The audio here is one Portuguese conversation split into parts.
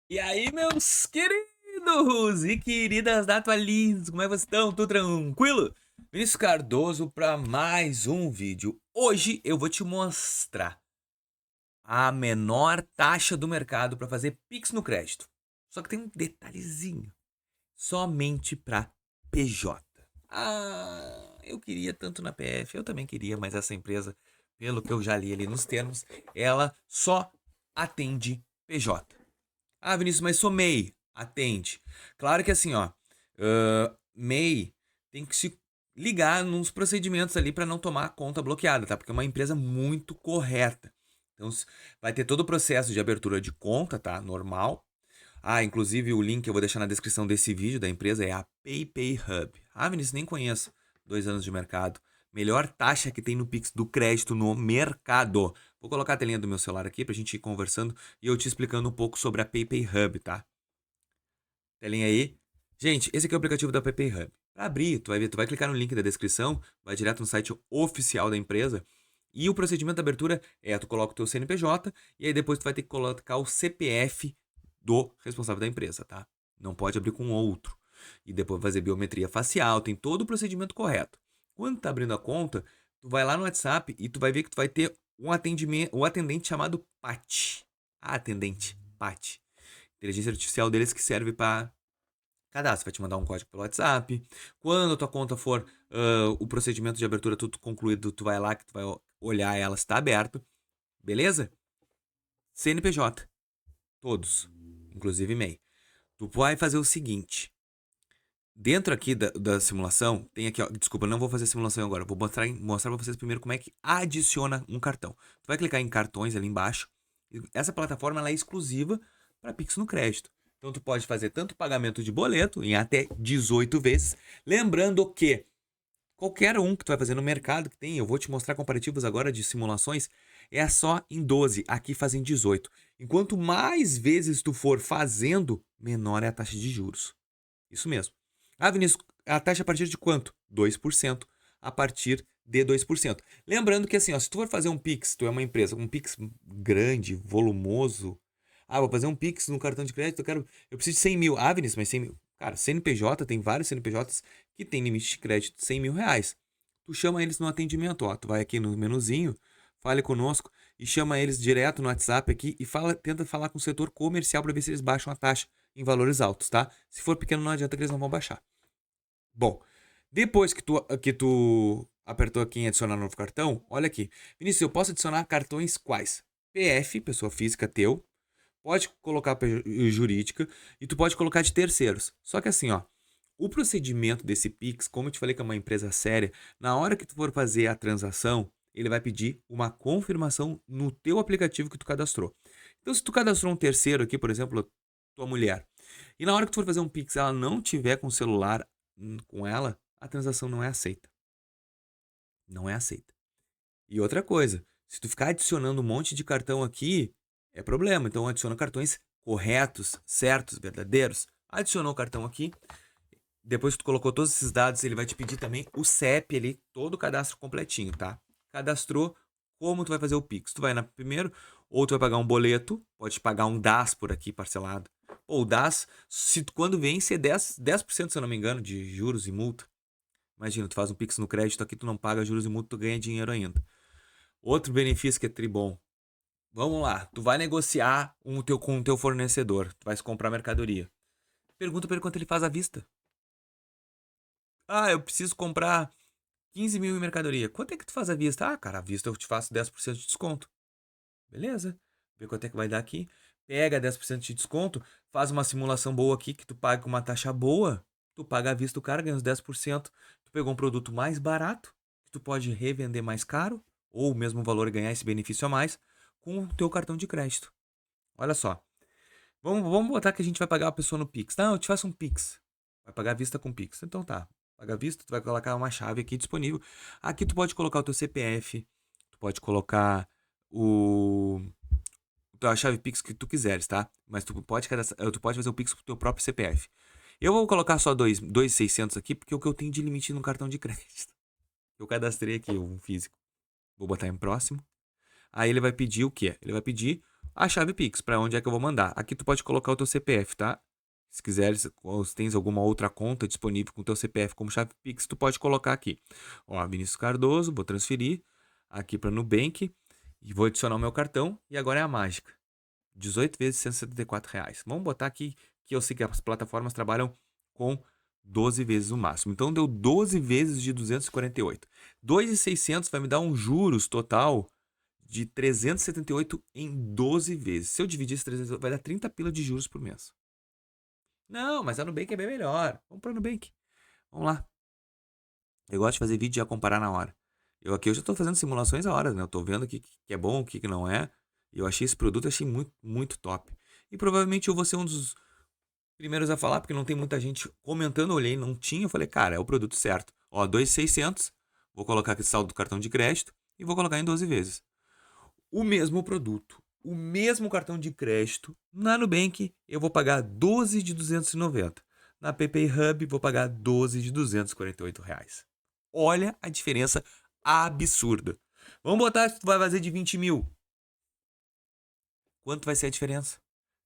E aí, meus queridos e queridas da Atualize, como é que vocês estão? Tudo tranquilo? Vinícius Cardoso para mais um vídeo. Hoje eu vou te mostrar a menor taxa do mercado para fazer Pix no crédito. Só que tem um detalhezinho, somente para PJ. Eu queria tanto na PF, eu também queria, mas essa empresa, pelo que eu já li ali nos termos, ela só atende PJ. Ah, Vinícius, mas sou MEI. Atende. Claro que assim, ó, MEI tem que se ligar nos procedimentos ali para não tomar a conta bloqueada, tá? Porque é uma empresa muito correta. Então, vai ter todo o processo de abertura de conta, tá? Normal. Ah, inclusive o link eu vou deixar na descrição desse vídeo da empresa é a PayPay Hub. Ah, Vinícius, nem conheço. 2 anos de mercado. Melhor taxa que tem no Pix do crédito no mercado. Vou colocar a telinha do meu celular aqui pra gente ir conversando e eu te explicando um pouco sobre a PayPay Hub, tá? Telinha aí. Gente, esse aqui é o aplicativo da PayPay Hub. Pra abrir, tu vai ver, tu vai clicar no link da descrição, vai direto no site oficial da empresa. E o procedimento da abertura é, tu coloca o teu CNPJ e aí depois tu vai ter que colocar o CPF do responsável da empresa, tá? Não pode abrir com outro. E depois fazer biometria facial, tem todo o procedimento correto. Quando tá abrindo a conta, tu vai lá no WhatsApp e tu vai ver que tu vai ter um atendente chamado Pat. A atendente, Pat. Inteligência artificial deles que serve para cadastro. Vai te mandar um código pelo WhatsApp. Quando a tua conta for o procedimento de abertura tudo concluído, tu vai lá que tu vai olhar ela se está aberto. Beleza? CNPJ. Todos. Inclusive MEI. Tu vai fazer o seguinte. Dentro aqui da simulação, tem aqui, ó. Desculpa, não vou fazer a simulação agora. Vou mostrar para vocês primeiro como é que adiciona um cartão. Tu vai clicar em cartões ali embaixo. Essa plataforma ela é exclusiva para Pix no crédito. Então tu pode fazer tanto pagamento de boleto em até 18 vezes. Lembrando que qualquer um que tu vai fazer no mercado que tem, eu vou te mostrar comparativos agora de simulações, é só em 12. Aqui fazem 18. Enquanto mais vezes tu for fazendo, menor é a taxa de juros. Isso mesmo. Ah, Vinícius, a taxa a partir de quanto? 2%. A partir de 2%. Lembrando que assim, ó, se tu for fazer um Pix, tu é uma empresa, um Pix grande, volumoso. Ah, vou fazer um Pix no cartão de crédito, eu preciso de 100 mil. Ah, Vinícius, mas 100 mil. Cara, CNPJ, tem vários CNPJs que tem limite de crédito de 100 mil reais. Tu chama eles no atendimento, ó. Tu vai aqui no menuzinho, fale conosco e chama eles direto no WhatsApp aqui e tenta falar com o setor comercial para ver se eles baixam a taxa em valores altos, tá? Se for pequeno, não adianta que eles não vão baixar. Bom, depois que tu apertou aqui em adicionar novo cartão, olha aqui. Vinícius, eu posso adicionar cartões quais? PF, pessoa física teu, pode colocar jurídica e tu pode colocar de terceiros. Só que assim, ó, o procedimento desse Pix, como eu te falei que é uma empresa séria, na hora que tu for fazer a transação, ele vai pedir uma confirmação no teu aplicativo que tu cadastrou. Então, se tu cadastrou um terceiro aqui, por exemplo, tua mulher, e na hora que tu for fazer um Pix, ela não tiver com o celular com ela, a transação não é aceita. Não é aceita. E outra coisa, se tu ficar adicionando um monte de cartão aqui, é problema. Então adiciona cartões corretos, certos, verdadeiros. Adicionou o cartão aqui. Depois que tu colocou todos esses dados, ele vai te pedir também o CEP ali, todo o cadastro completinho, tá? Cadastrou, como tu vai fazer o Pix? Tu vai na primeiro, ou tu vai pagar um boleto, pode pagar um DAS por aqui parcelado. Ou o DAS, quando vence é 10%, se eu não me engano, de juros e multa. Imagina, tu faz um Pix no crédito aqui, tu não paga juros e multa, tu ganha dinheiro ainda. Outro benefício que é tribom. Vamos lá, tu vai negociar com o teu fornecedor, tu vai comprar mercadoria. Pergunta pra ele quanto ele faz à vista. Ah, eu preciso comprar 15 mil em mercadoria. Quanto é que tu faz à vista? Ah, cara, à vista eu te faço 10% de desconto. Beleza. Vê quanto é que vai dar aqui. Pega 10% de desconto, faz uma simulação boa aqui que tu paga com uma taxa boa. Tu paga à vista o cara, ganha os 10%. Tu pegou um produto mais barato, que tu pode revender mais caro, ou o mesmo valor e ganhar esse benefício a mais, com o teu cartão de crédito. Olha só. Vamos botar que a gente vai pagar a pessoa no Pix. Não, eu te faço um Pix. Vai pagar à vista com Pix. Então tá. Paga à vista, tu vai colocar uma chave aqui disponível. Aqui tu pode colocar o teu CPF, tu pode colocar o a chave Pix que tu quiseres, tá? Mas tu pode fazer o Pix com o teu próprio CPF. Eu vou colocar só 2.600 aqui, porque é o que eu tenho de limite no cartão de crédito. Eu cadastrei aqui um físico. Vou botar em próximo. Aí ele vai pedir o quê? Ele vai pedir a chave Pix, para onde é que eu vou mandar. Aqui tu pode colocar o teu CPF, tá? Se quiseres, ou se tens alguma outra conta disponível com o teu CPF como chave Pix, tu pode colocar aqui. Ó, Vinícius Cardoso, vou transferir aqui para Nubank e vou adicionar o meu cartão e agora é a mágica. 18 vezes R$ 174. Vamos botar aqui que eu sei que as plataformas trabalham com 12 vezes o máximo. Então deu 12 vezes de 248. 2.600 vai me dar um juros total de 378 em 12 vezes. Se eu dividir esses 300, vai dar 30 pila de juros por mês. Não, mas a Nubank é bem melhor. Vamos para a Nubank. Vamos lá. Eu gosto de fazer vídeo e já comparar na hora. Aqui eu já estou fazendo simulações a horas, né? Eu estou vendo o que é bom, o que não é. Eu achei esse produto, achei muito, muito top. E provavelmente eu vou ser um dos primeiros a falar, porque não tem muita gente comentando. Eu olhei, não tinha. Eu falei, cara, é o produto certo. Ó, 2.600. Vou colocar aqui o saldo do cartão de crédito e vou colocar em 12 vezes. O mesmo produto, o mesmo cartão de crédito, na Nubank eu vou pagar 12 de 290. Na PayPay Hub vou pagar 12 de R$ 248. Olha a diferença absurda. Vamos botar que tu vai fazer de 20 mil. Quanto vai ser a diferença?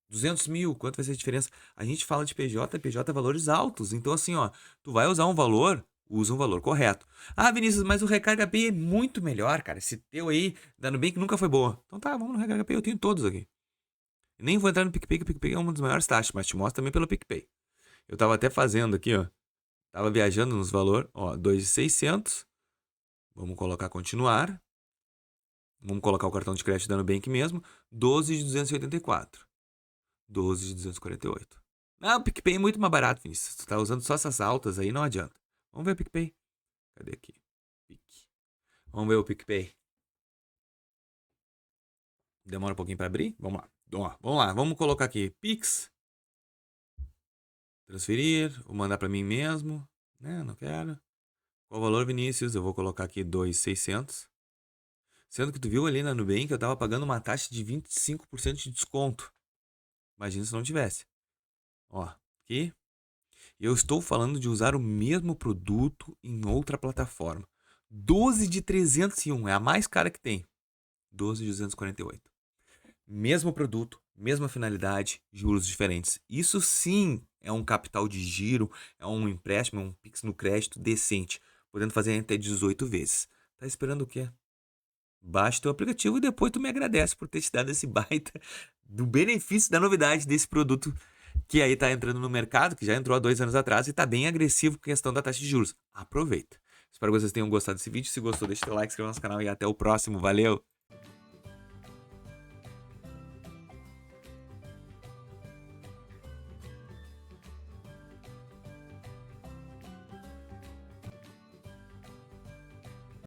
200 mil, quanto vai ser a diferença? A gente fala de PJ é valores altos. Então assim, ó, tu vai usar um valor, usa um valor correto. Ah, Vinícius, mas o Recarga Pay é muito melhor, cara. Esse teu aí da Nubank nunca foi boa. Então tá, vamos no Recarga Pay, eu tenho todos aqui. Nem vou entrar no PicPay, que o PicPay é uma das maiores taxas, mas te mostro também pelo PicPay. Eu tava até fazendo aqui, ó. Tava viajando nos valores, ó, 2.600. Vamos colocar continuar. Vamos colocar o cartão de crédito da Nubank mesmo. 12 de 284. 12 de 248. Não, o PicPay é muito mais barato, Vinícius. Tu tá usando só essas altas aí, não adianta. Vamos ver o PicPay. Cadê aqui? Vamos ver o PicPay. Demora um pouquinho para abrir? Vamos lá. Vamos lá. Vamos colocar aqui Pix. Transferir. Vou mandar para mim mesmo. Não quero. Qual o valor, Vinícius? Eu vou colocar aqui 2.600. Sendo que tu viu ali na Nubank que eu tava pagando uma taxa de 25% de desconto. Imagina se não tivesse. Ó, aqui. Eu estou falando de usar o mesmo produto em outra plataforma. 12 de 301, é a mais cara que tem. 12 de 248. Mesmo produto, mesma finalidade, juros diferentes. Isso sim é um capital de giro, é um empréstimo, é um Pix no crédito decente, podendo fazer até 18 vezes. Tá esperando o quê? Baixa o teu aplicativo e depois tu me agradece por ter te dado esse baita do benefício da novidade desse produto que aí tá entrando no mercado, que já entrou há 2 anos atrás e tá bem agressivo com a questão da taxa de juros. Aproveita. Espero que vocês tenham gostado desse vídeo. Se gostou, deixa o teu like, se inscreva no nosso canal e até o próximo. Valeu!